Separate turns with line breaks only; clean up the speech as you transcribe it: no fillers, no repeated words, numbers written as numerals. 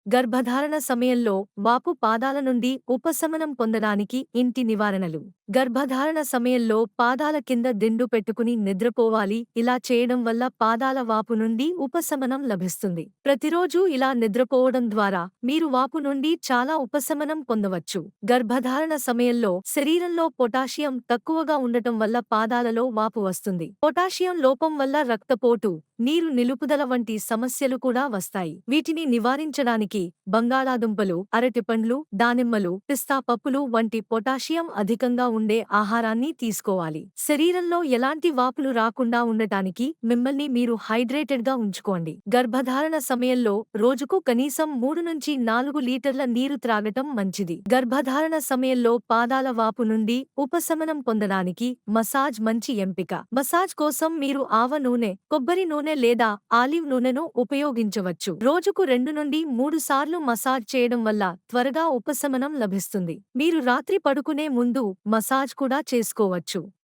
గర్భధారణ సమయంలో వాపు పాదాల నుండి ఉపశమనం పొందడానికి ఇంటి నివారణలు. గర్భధారణ సమయంలో పాదాల కింద దిండు పెట్టుకుని నిద్రపోవాలి. ఇలా చేయడం వల్ల పాదాల వాపు నుండి ఉపశమనం లభిస్తుంది. ప్రతిరోజూ ఇలా నిద్రపోవడం ద్వారా మీరు వాపు నుండి చాలా ఉపశమనం పొందవచ్చు. గర్భధారణ సమయంలో శరీరంలో పొటాషియం తక్కువగా ఉండటం వల్ల పాదాలలో వాపు వస్తుంది. పొటాషియం లోపం వల్ల రక్తపోటు, నీరు నిలుపుదల వంటి సమస్యలు కూడా వస్తాయి. వీటిని నివారించడానికి బంగాళాదుంపలు, అరటిపండ్లు, దానిమ్మలు, పిస్తా పప్పులు వంటి పొటాషియం అధికంగా ఉండే ఆహారాన్ని తీసుకోవాలి. శరీరంలో ఎలాంటి వాపులు రాకుండా ఉండటానికి మిమ్మల్ని మీరు హైడ్రేటెడ్ గా ఉంచుకోండి. గర్భధారణ సమయంలో రోజుకు కనీసం 3 నుంచి 4 లీటర్ల నీరు త్రాగటం మంచిది. గర్భధారణ సమయంలో పాదాల వాపు నుండి ఉపశమనం పొందడానికి మసాజ్ మంచి ఎంపిక. మసాజ్ కోసం మీరు ఆవ నూనె, కొబ్బరి నూనె లేదా ఆలివ్ నూనెను ఉపయోగించవచ్చు. రోజుకు 2 నుండి 3 సార్లు మసాజ్ చేయడం వల్ల త్వరగా ఉపశమనం లభిస్తుంది. మీరు రాత్రి పడుకునే ముందు మసాజ్ కూడా చేసుకోవచ్చు.